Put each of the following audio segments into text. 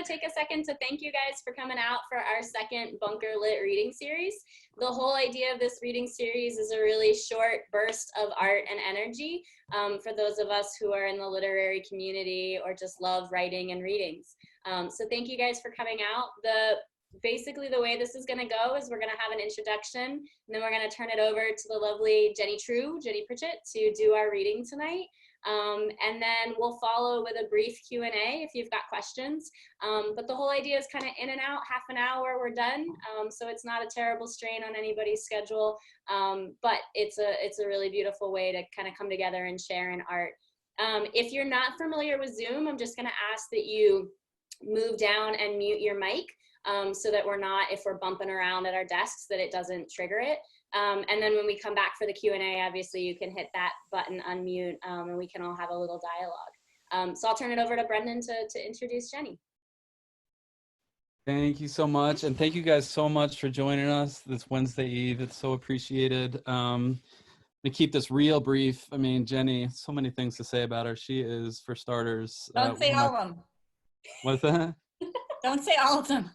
to take a second to thank you guys for coming out for our second BunkerLit reading series. The whole idea of this reading series is a really short burst of art and energy for those of us who are in the literary community or just love writing and readings. So thank you guys for coming out. Basically, the way this is going to go is we're going to have an introduction, and then we're going to turn it over to the lovely Jenny Pritchett, to do our reading tonight. And then we'll follow with a brief Q&A if you've got questions. But the whole idea is kind of in and out, half an hour, we're done. So it's not a terrible strain on anybody's schedule, but it's a really beautiful way to kind of come together and share in art. If you're not familiar with Zoom, I'm just going to ask that you move down and mute your mic. So that if we're bumping around at our desks, that it doesn't trigger it. And then when we come back for the Q&A, obviously you can hit that button, unmute, and we can all have a little dialogue. So I'll turn it over to Brendan to introduce Jenny. Thank you so much. And thank you guys so much for joining us this Wednesday Eve. It's so appreciated. To keep this real brief, I mean, Jenny, so many things to say about her. She is, for starters. Don't say all of them. What's that? Don't say all of them.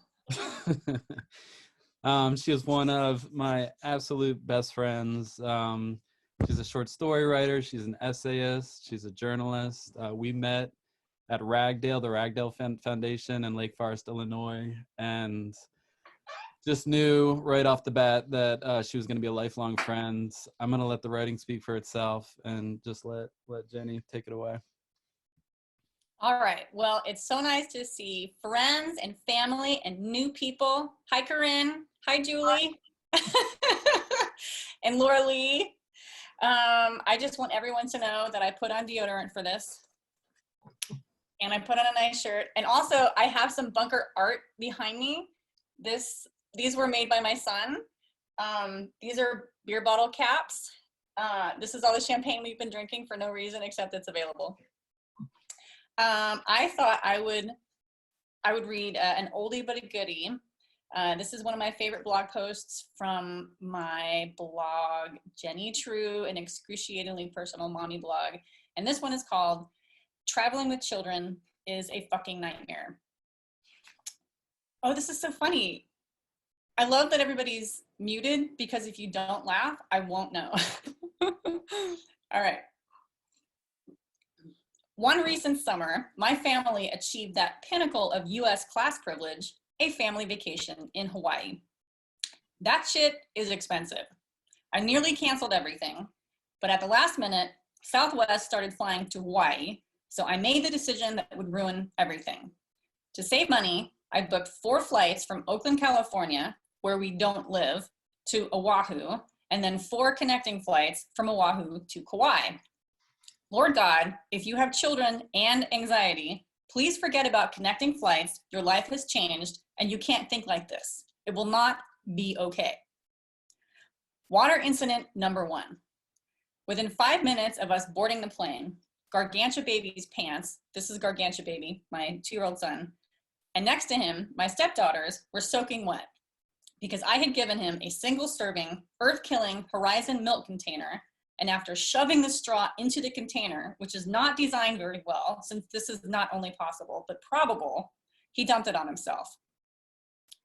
She is one of my absolute best friends. She's a short story writer. She's an essayist. She's a journalist. We met at Ragdale, the Ragdale Foundation in Lake Forest, Illinois, and just knew right off the bat that she was going to be a lifelong friend. I'm going to let the writing speak for itself and just let Jenny take it away. All right. Well, it's so nice to see friends and family and new people. Hi, Corinne. Hi, Julie. And Laura Lee. I just want everyone to know that I put on deodorant for this. And I put on a nice shirt. And also, I have some bunker art behind me. These were made by my son. These are beer bottle caps. This is all the champagne we've been drinking for no reason except it's available. I thought I would read an oldie but a goodie. This is one of my favorite blog posts from my blog, Jenny True, an excruciatingly personal mommy blog. And this one is called Traveling with Children is a Fucking Nightmare. Oh, this is so funny. I love that everybody's muted because if you don't laugh, I won't know. All right. One recent summer, my family achieved that pinnacle of US class privilege, a family vacation in Hawaii. That shit is expensive. I nearly canceled everything, but at the last minute, Southwest started flying to Hawaii, so I made the decision that would ruin everything. To save money, I booked 4 flights from Oakland, California, where we don't live, to Oahu, and then 4 connecting flights from Oahu to Kauai. Lord God, if you have children and anxiety, please forget about connecting flights. Your life has changed and you can't think like this. It will not be okay. Water incident number 1. Within 5 minutes of us boarding the plane, Gargantua Baby's pants, this is Gargantua Baby, my 2-year-old son, and next to him, my stepdaughters were soaking wet because I had given him a single serving, earth-killing Horizon milk container. And after shoving the straw into the container, which is not designed very well, since this is not only possible, but probable, he dumped it on himself.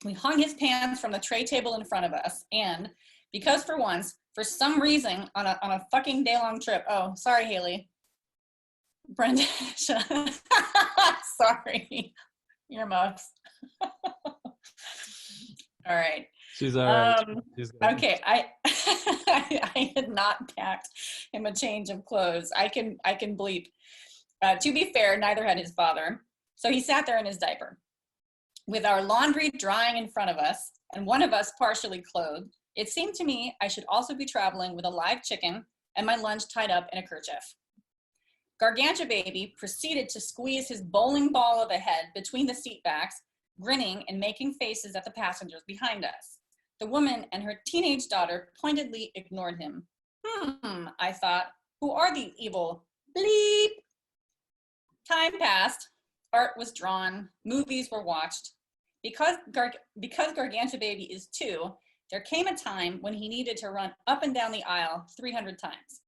We hung his pants from the tray table in front of us, and because for once, for some reason, on a fucking day-long trip, oh, sorry, Haley. Brenda, sorry, earmuffs. All right. She's all right. Okay, I had not packed him a change of clothes. I can bleep. To be fair, neither had his father. So he sat there in his diaper. With our laundry drying in front of us, and one of us partially clothed, it seemed to me I should also be traveling with a live chicken and my lunch tied up in a kerchief. Gargantua Baby proceeded to squeeze his bowling ball of a head between the seat backs, grinning and making faces at the passengers behind us. The woman and her teenage daughter pointedly ignored him. I thought, who are these evil bleep? Time passed, art was drawn, movies were watched. Because Gargantua Baby is 2, there came a time when he needed to run up and down the aisle 300 times.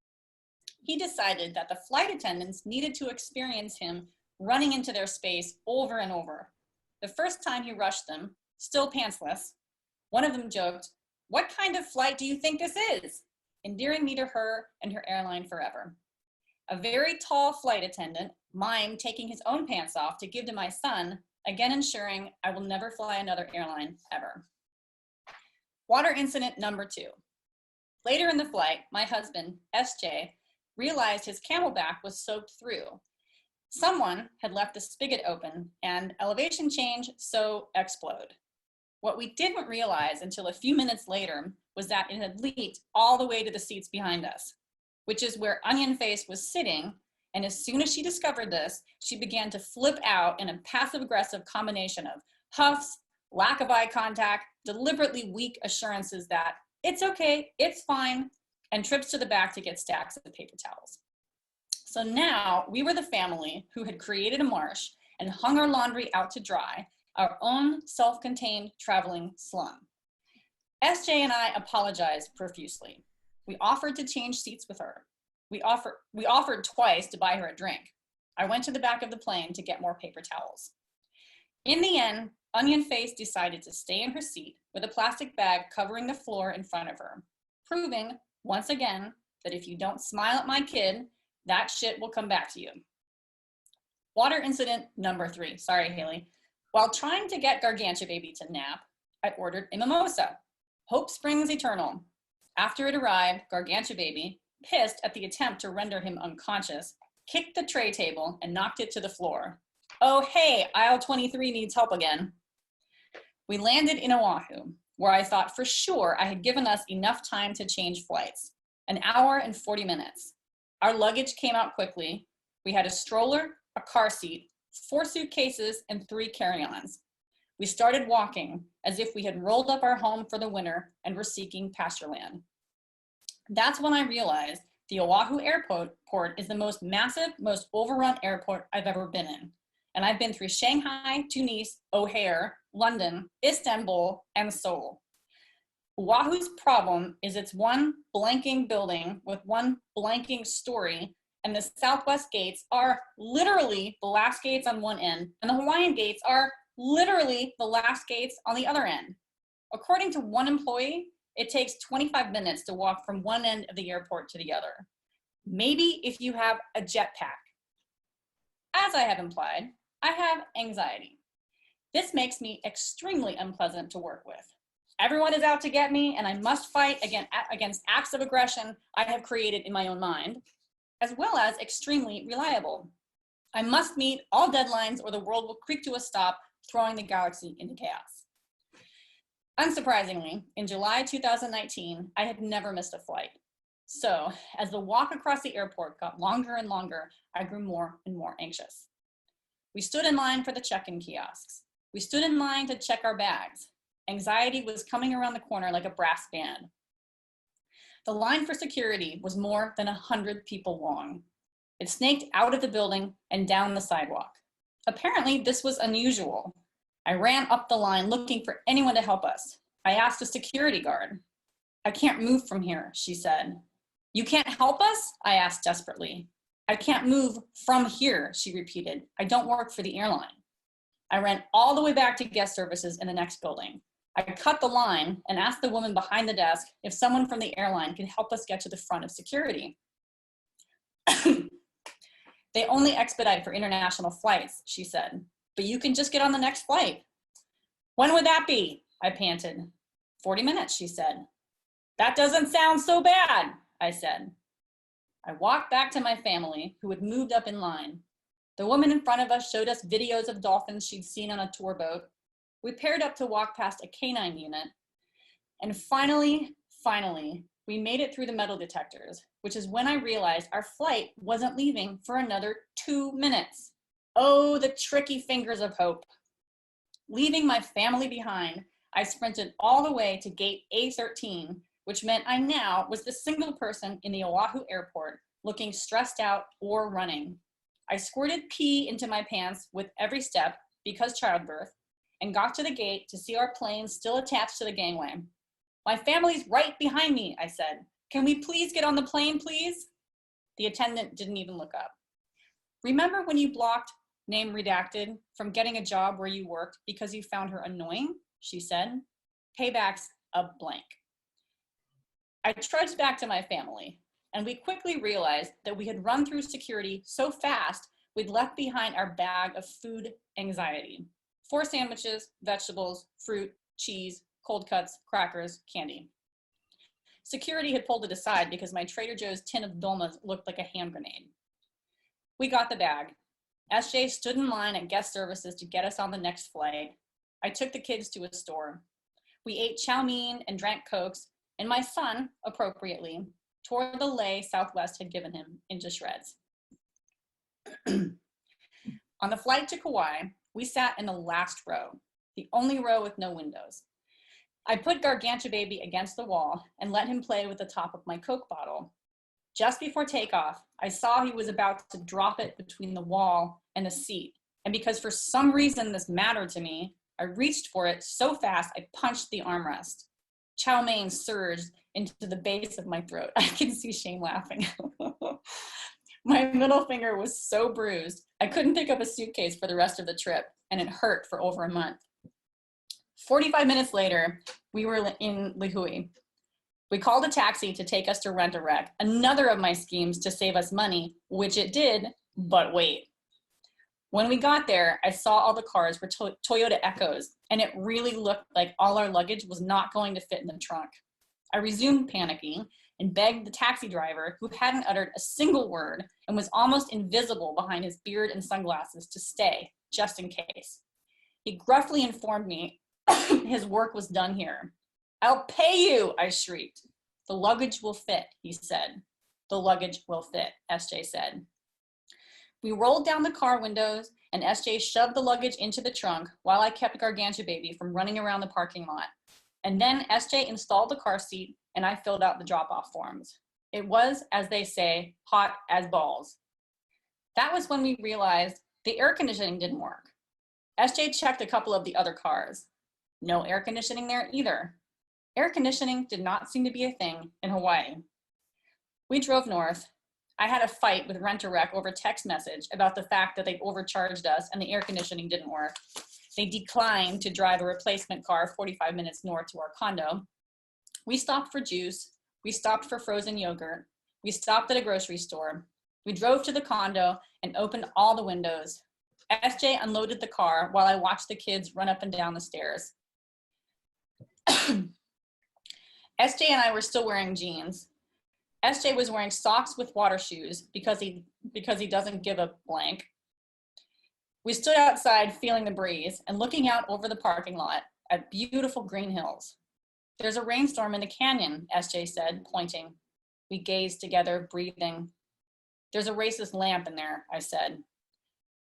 He decided that the flight attendants needed to experience him running into their space over and over. The first time he rushed them, still pantsless, one of them joked, "What kind of flight do you think this is?" endearing me to her and her airline forever. A very tall flight attendant mimed taking his own pants off to give to my son, again ensuring I will never fly another airline ever. Water incident number 2. Later in the flight, my husband, SJ, realized his camelback was soaked through. Someone had left the spigot open and elevation change, so explode. What we didn't realize until a few minutes later was that it had leaked all the way to the seats behind us, which is where Onion Face was sitting. And as soon as she discovered this, she began to flip out in a passive-aggressive combination of huffs, lack of eye contact, deliberately weak assurances that it's okay, it's fine, and trips to the back to get stacks of paper towels. So now we were the family who had created a marsh and hung our laundry out to dry, our own self-contained traveling slum. SJ and I apologized profusely. We offered to change seats with her. We offered twice to buy her a drink. I went to the back of the plane to get more paper towels. In the end, Onion Face decided to stay in her seat with a plastic bag covering the floor in front of her, proving, once again, that if you don't smile at my kid, that shit will come back to you. Water incident number 3. Sorry, Haley. While trying to get Gargantua Baby to nap, I ordered a mimosa. Hope springs eternal. After it arrived, Gargantua Baby, pissed at the attempt to render him unconscious, kicked the tray table and knocked it to the floor. Oh, hey, aisle 23 needs help again. We landed in Oahu, where I thought for sure I had given us enough time to change flights, 1 hour and 40 minutes. Our luggage came out quickly. We had a stroller, a car seat, 4 suitcases, and 3 carry-ons. We started walking as if we had rolled up our home for the winter and were seeking pasture land. That's when I realized the Oahu airport is the most massive, most overrun airport I've ever been in. And I've been through Shanghai, Tunis, O'Hare, London, Istanbul, and Seoul. Oahu's problem is it's one blanking building with one blanking story, and the Southwest gates are literally the last gates on one end, and the Hawaiian gates are literally the last gates on the other end. According to one employee, it takes 25 minutes to walk from one end of the airport to the other. Maybe if you have a jetpack. As I have implied, I have anxiety. This makes me extremely unpleasant to work with. Everyone is out to get me, and I must fight against acts of aggression I have created in my own mind, as well as extremely reliable. I must meet all deadlines or the world will creak to a stop, throwing the galaxy into chaos. Unsurprisingly, in July 2019, I had never missed a flight. So, as the walk across the airport got longer and longer, I grew more and more anxious. We stood in line for the check-in kiosks. We stood in line to check our bags. Anxiety was coming around the corner like a brass band. The line for security was more than 100 people long. It snaked out of the building and down the sidewalk. Apparently, this was unusual. I ran up the line looking for anyone to help us. I asked a security guard. "I can't move from here," she said. "You can't help us?" I asked desperately. "I can't move from here," she repeated. "I don't work for the airline." I ran all the way back to guest services in the next building. I cut the line and asked the woman behind the desk if someone from the airline could help us get to the front of security. "They only expedite for international flights," she said, "but you can just get on the next flight." "When would that be?" I panted. 40 minutes, she said. "That doesn't sound so bad," I said. I walked back to my family, who had moved up in line. The woman in front of us showed us videos of dolphins she'd seen on a tour boat. We paired up to walk past a canine unit. And finally, we made it through the metal detectors, which is when I realized our flight wasn't leaving for another 2 minutes. Oh, the tricky fingers of hope. Leaving my family behind, I sprinted all the way to gate A13, which meant I now was the single person in the Oahu airport looking stressed out or running. I squirted pee into my pants with every step because childbirth, and got to the gate to see our plane still attached to the gangway. "My family's right behind me," I said. "Can we please get on the plane, please?" The attendant didn't even look up. "Remember when you blocked name redacted, from getting a job where you worked because you found her annoying, she said. Payback's a blank. I trudged back to my family, and we quickly realized that we had run through security so fast we'd left behind our bag of food anxiety. 4 sandwiches, vegetables, fruit, cheese, cold cuts, crackers, candy. Security had pulled it aside because my Trader Joe's tin of dolmas looked like a hand grenade. We got the bag. SJ stood in line at guest services to get us on the next flight. I took the kids to a store. We ate chow mein and drank Cokes, and my son, appropriately, tore the lei Southwest had given him into shreds. On the flight to Kauai, we sat in the last row, the only row with no windows. I put Gargantua Baby against the wall and let him play with the top of my Coke bottle. Just before takeoff, I saw he was about to drop it between the wall and the seat. And because for some reason this mattered to me, I reached for it so fast I punched the armrest. Chow mein surged into the base of my throat. I can see Shane laughing. My middle finger was so bruised, I couldn't pick up a suitcase for the rest of the trip, and it hurt for over a month. 45 minutes later, we were in Lihue. We called a taxi to take us to Rent-A-Wreck, another of my schemes to save us money, which it did, but wait. When we got there, I saw all the cars were Toyota Echoes, and it really looked like all our luggage was not going to fit in the trunk. I resumed panicking and begged the taxi driver, who hadn't uttered a single word and was almost invisible behind his beard and sunglasses, to stay, just in case. He gruffly informed me his work was done here. "I'll pay you," I shrieked. "The luggage will fit," he said. "The luggage will fit," SJ said. We rolled down the car windows and SJ shoved the luggage into the trunk while I kept Gargantua Baby from running around the parking lot. And then SJ installed the car seat and I filled out the drop-off forms. It was, as they say, hot as balls. That was when we realized the air conditioning didn't work. SJ checked a couple of the other cars. No air conditioning there either. Air conditioning did not seem to be a thing in Hawaii. We drove north. I had a fight with Rent-A-Wreck over text message about the fact that they overcharged us and the air conditioning didn't work. They declined to drive a replacement car 45 minutes north to our condo. We stopped for juice. We stopped for frozen yogurt. We stopped at a grocery store. We drove to the condo and opened all the windows. SJ unloaded the car while I watched the kids run up and down the stairs. SJ and I were still wearing jeans. SJ was wearing socks with water shoes because he doesn't give a blank. We stood outside feeling the breeze and looking out over the parking lot at beautiful green hills. "There's a rainstorm in the canyon," SJ said, pointing. We gazed together, breathing. "There's a racist lamp in there," I said.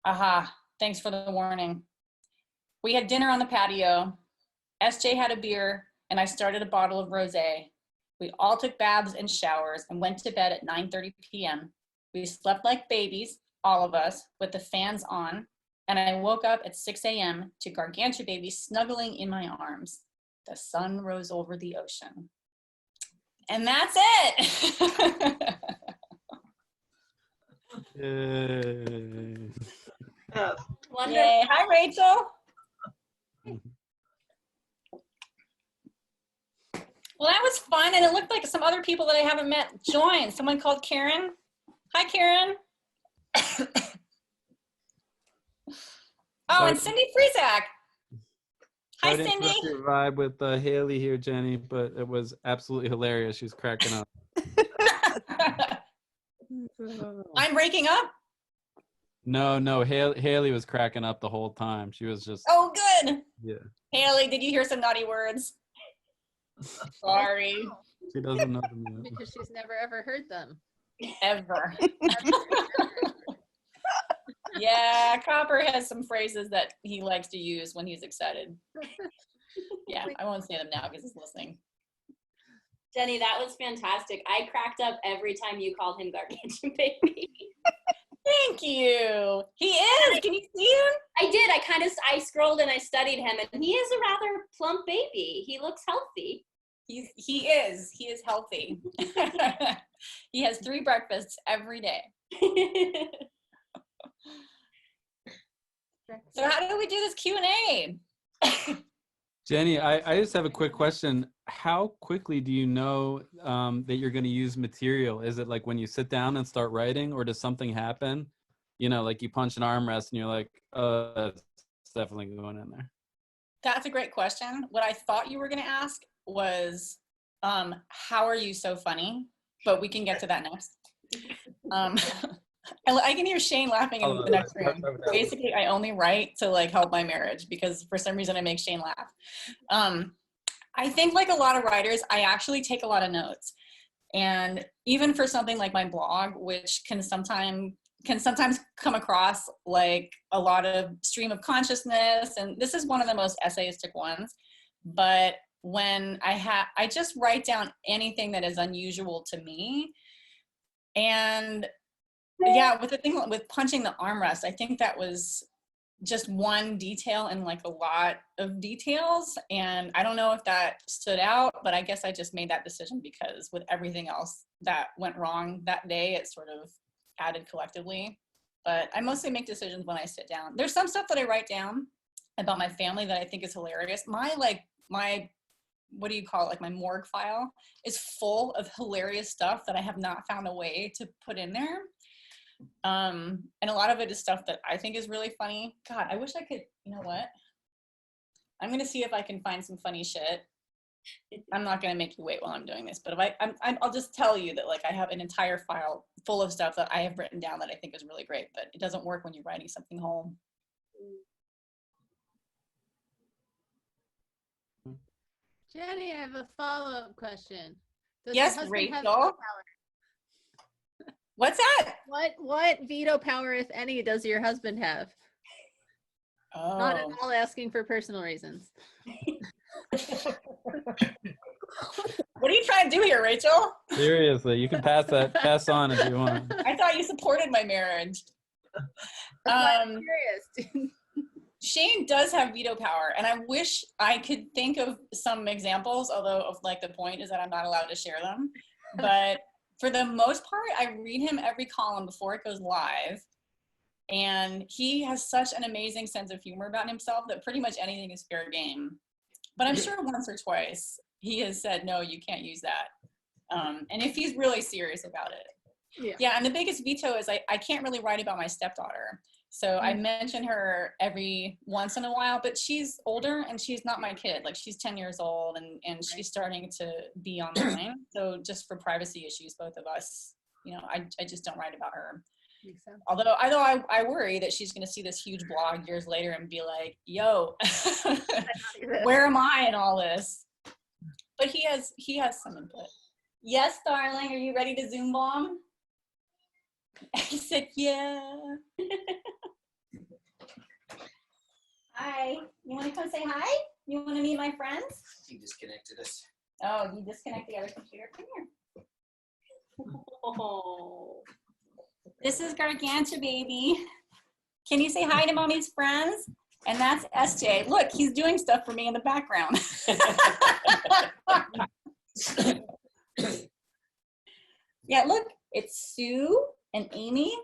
"Aha, thanks for the warning." We had dinner on the patio. SJ had a beer and I started a bottle of rosé. We all took baths and showers and went to bed at 9:30 p.m. We slept like babies, all of us, with the fans on, and I woke up at 6 a.m. to Gargantua Baby snuggling in my arms. The sun rose over the ocean. And that's it! Yay. Yes. Wonderful. Yay. Hi, Rachel. Well, that was fun, and it looked like some other people that I haven't met joined. Someone called Karen. Hi, Karen. Oh, and Cindy Friezak. Hi, I didn't Cindy. interrupt your vibe with Haley here, Jenny, but it was absolutely hilarious. She was cracking up. I'm breaking up? No, Haley was cracking up the whole time. She was just. Oh, good. Yeah. Haley, did you hear some naughty words? Sorry. She doesn't know them yet. Because she's never ever heard them. Ever. Yeah, Copper has some phrases that he likes to use when he's excited. Yeah, I won't say them now because he's listening. Jenny, that was fantastic. I cracked up every time you called him Gargantua Baby. Thank you. He is. Can you see him? I did. I scrolled and I studied him, and he is a rather plump baby. He looks healthy. He is. He is healthy. He has 3 breakfasts every day. So how do we do this Q&A? Jenny, I just have a quick question. How quickly do you know that you're going to use material? Is it like when you sit down and start writing, or does something happen? You know, like you punch an armrest and you're like, oh, that's definitely going in there. That's a great question. What I thought you were going to ask was, how are you so funny? But we can get to that next. I can hear Shane laughing in the next room. Basically, I only write to like help my marriage because for some reason I make Shane laugh. I think like a lot of writers, I actually take a lot of notes. And even for something like my blog, which can sometimes come across like a lot of stream of consciousness, and this is one of the most essayistic ones, but when I just write down anything that is unusual to me. And yeah, with the thing with punching the armrest, I think that was just one detail in like a lot of details, and I don't know if that stood out, but I guess I just made that decision because with everything else that went wrong that day, it sort of added collectively. But I mostly make decisions when I sit down. There's some stuff that I write down about my family that I think is hilarious. My what do you call it, like my morgue file is full of hilarious stuff that I have not found a way to put in there. And a lot of it is stuff that I think is really funny. God, I wish I could, you know what? I'm gonna see if I can find some funny shit. I'm not gonna make you wait while I'm doing this, but if I'll just tell you that like I have an entire file full of stuff that I have written down that I think is really great, but it doesn't work when you're writing something home. Jenny, I have a follow-up question. Does Yes, your husband have Rachel. veto power? What's that? What veto power, if any, does your husband have? Oh. Not at all asking for personal reasons. What are you trying to do here, Rachel? Seriously, you can pass on if you want. I thought you supported my marriage. I'm curious. Shane does have veto power, and I wish I could think of some examples, although of like the point is that I'm not allowed to share them. But for the most part, I read him every column before it goes live. And he has such an amazing sense of humor about himself that pretty much anything is fair game. But I'm sure once or twice he has said, no, you can't use that. And if he's really serious about it. Yeah, and the biggest veto is I can't really write about my stepdaughter. So I mention her every once in a while, but she's older and she's not my kid. Like she's 10 years old and she's starting to be online. So just for privacy issues, both of us, you know, I just don't write about her. Although I worry that she's going to see this huge blog years later and be like, yo, where am I in all this? But he has some input. Yes, darling, are you ready to Zoom bomb? He said, yeah. Hi, you want to come say hi? You want to meet my friends? He disconnected us. Oh, you disconnect the other computer? Come here. Oh. This is Gargantua, baby. Can you say hi to mommy's friends? And that's SJ. Look, he's doing stuff for me in the background. Yeah, look, it's Sue and Amy.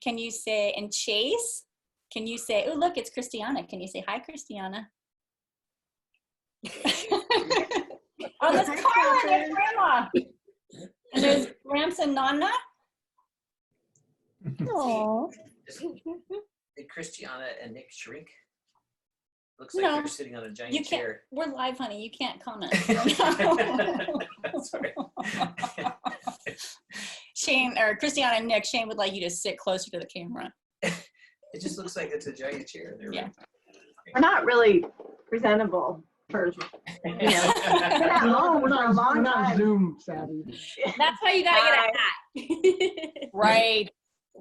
Can you say, and Chase? Can you say, oh, look, it's Christiana. Can you say hi, Christiana? Oh, that's Carla, that's Grandma. And there's Gramps and Nana. Aww. Did Christiana and Nick shrink? Looks like they're sitting on a giant chair. We're live, honey. You can't comment. Sorry. Shane, or Christiana and Nick, Shane would like you to sit closer to the camera. It just looks like it's a giant chair. Yeah. We're not really presentable for, you know. No, we're not Zoom savvy. That's why you gotta get a hat. Right.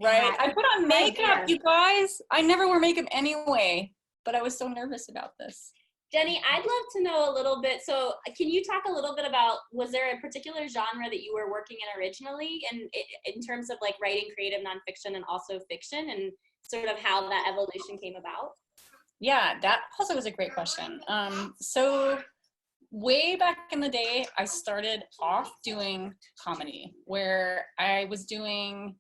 I put on makeup, you guys. I never wear makeup anyway, but I was so nervous about this. Jenny, I'd love to know a little bit. So can you talk a little bit about, was there a particular genre that you were working in originally and in terms of like writing creative nonfiction and also fiction and sort of how that evolution came about? Yeah, that also was a great question. So way back in the day, I started off doing comedy where I was doing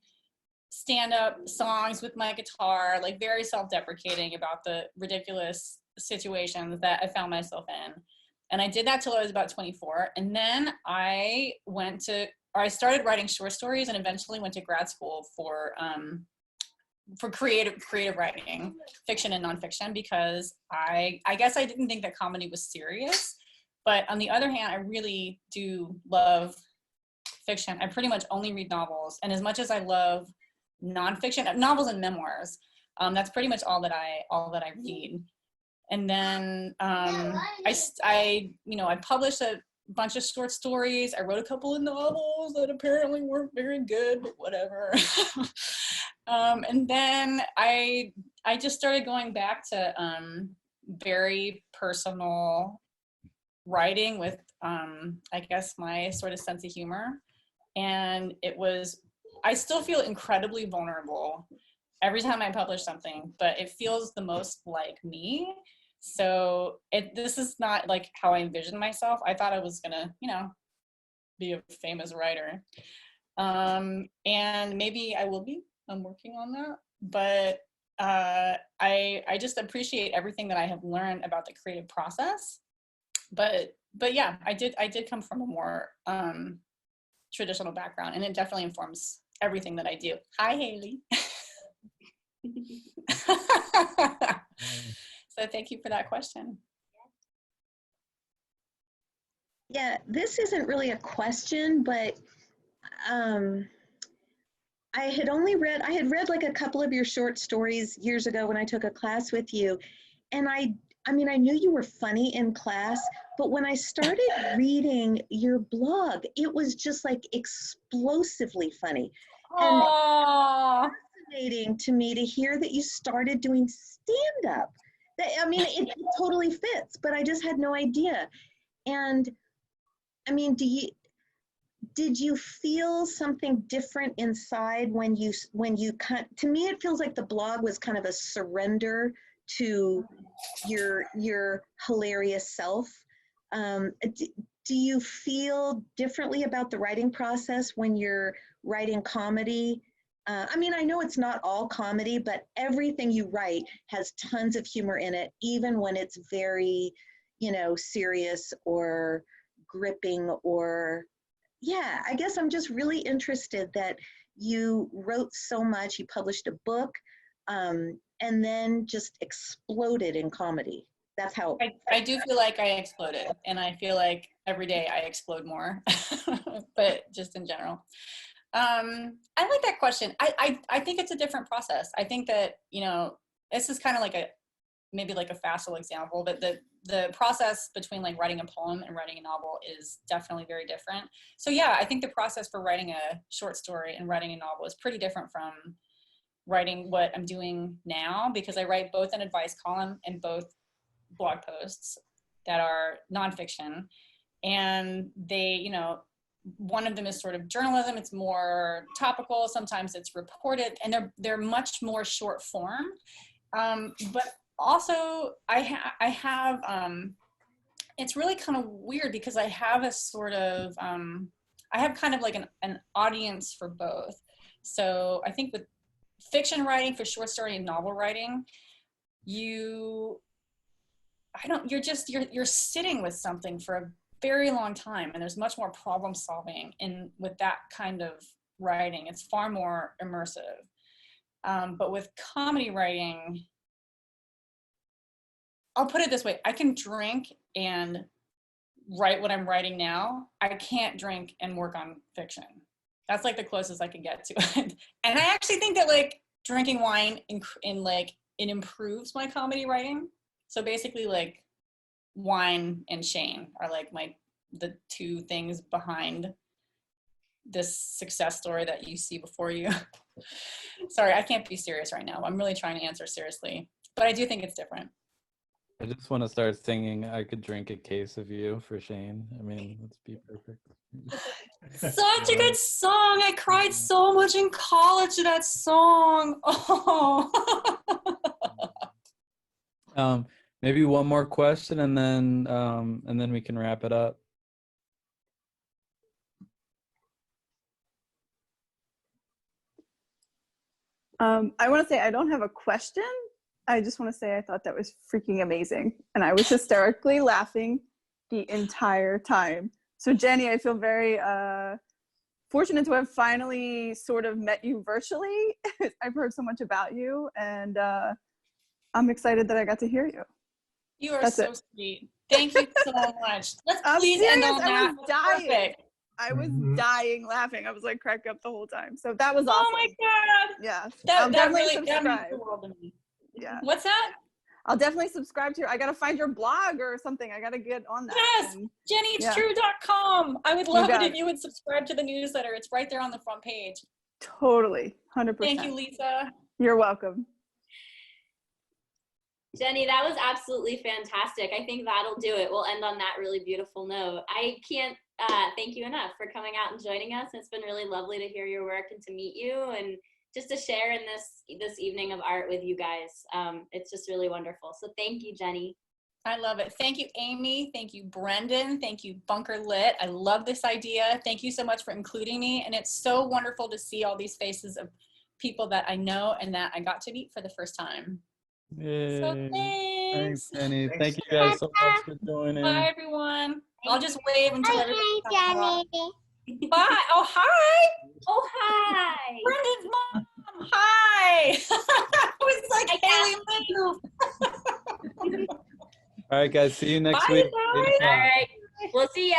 stand-up songs with my guitar, like very self-deprecating about the ridiculous situations that I found myself in. And I did that till I was about 24. And then I started writing short stories and eventually went to grad school for creative writing, fiction and nonfiction, because I guess I didn't think that comedy was serious. But on the other hand, I really do love fiction. I pretty much only read novels. And as much as I love nonfiction, novels and memoirs, that's pretty much all that I read. And then I published a bunch of short stories. I wrote a couple of novels that apparently weren't very good, but whatever. And then I just started going back to very personal writing with, I guess, my sort of sense of humor. And I still feel incredibly vulnerable every time I publish something, but it feels the most like me. So this is not like how I envisioned myself. I thought I was gonna, be a famous writer. And maybe I will be. I'm working on that. But I just appreciate everything that I have learned about the creative process. But yeah, I did come from a more traditional background, and it definitely informs everything that I do. Hi, Haley. So thank you for that question. Yeah, this isn't really a question, but I had read like a couple of your short stories years ago when I took a class with you. And I knew you were funny in class, but when I started reading your blog, it was just like explosively funny. And fascinating to me to hear that you started doing stand-up. It totally fits, but I just had no idea. And I mean, did you feel something different inside when you to me, it feels like the blog was kind of a surrender to your hilarious self. Do you feel differently about the writing process when you're writing comedy? I know it's not all comedy, but everything you write has tons of humor in it, even when it's very, serious or gripping or, yeah, I guess I'm just really interested that you wrote so much, you published a book, and then just exploded in comedy. That's how. I do feel like I exploded, and I feel like every day I explode more, but just in general. I like that question. I think it's a different process. I think that, this is kind of like maybe like a facile example, but the process between like writing a poem and writing a novel is definitely very different. So yeah, I think the process for writing a short story and writing a novel is pretty different from writing what I'm doing now, because I write both an advice column and both blog posts that are nonfiction. And they, one of them is sort of journalism. It's more topical. Sometimes it's reported, and they're much more short form. But also I have, it's really kind of weird because I have a sort of, I have kind of like an audience for both. So I think with fiction writing, for short story and novel writing, you're sitting with something for a very long time, and there's much more problem solving with that kind of writing. It's far more immersive. But with comedy writing, I'll put it this way, I can drink and write what I'm writing now. I can't drink and work on fiction. That's like the closest I can get to it. And I actually think that like drinking wine it improves my comedy writing. So basically like wine and Shane are like the two things behind this success story that you see before you. Sorry, I can't be serious right now. I'm really trying to answer seriously, but I do think it's different. I just want to start singing I Could Drink a Case of You for Shane. Let's be perfect. Such a good song. I cried so much in college to that song. Oh. Maybe one more question and then we can wrap it up. I want to say I don't have a question. I just want to say I thought that was freaking amazing. And I was hysterically laughing the entire time. So Jenny, I feel very fortunate to have finally sort of met you virtually. I've heard so much about you, and I'm excited that I got to hear you. You are That's so it. sweet. Thank you so much. Let's I'm please serious, end on I that. was dying. Perfect. I was dying laughing. I was like cracked up the whole time. So that was awesome. Oh my God. Yeah. That, I'll that definitely really that means subscribe. the world to me. Yeah. What's that? I'll definitely subscribe to your, I gotta find your blog or something. I gotta get on that. Yes, And, jennyitstrue.com. I would love it got if it. you would subscribe to the newsletter. It's right there on the front page. totally, 100%. Thank you, Lisa. You're welcome. Jenny, that was absolutely fantastic. I think that'll do it. We'll end on that really beautiful note. I can't thank you enough for coming out and joining us. It's been really lovely to hear your work and to meet you and just to share in this evening of art with you guys. It's just really wonderful. So thank you, Jenny. I love it. Thank you, Amy. Thank you, Brendan. Thank you, BunkerLit. I love this idea. Thank you so much for including me. And it's so wonderful to see all these faces of people that I know and that I got to meet for the first time. Yay. So thanks. Jenny. Thank you guys so much for joining. Bye, everyone. I'll just wave until everybody comes Hi, up. Bye. Oh, hi. Oh, hi. Brendan's mom. Hi. I was like, Haley, move. All right, guys. See you next Bye, week. guys. 8 o'clock. All right. We'll see ya.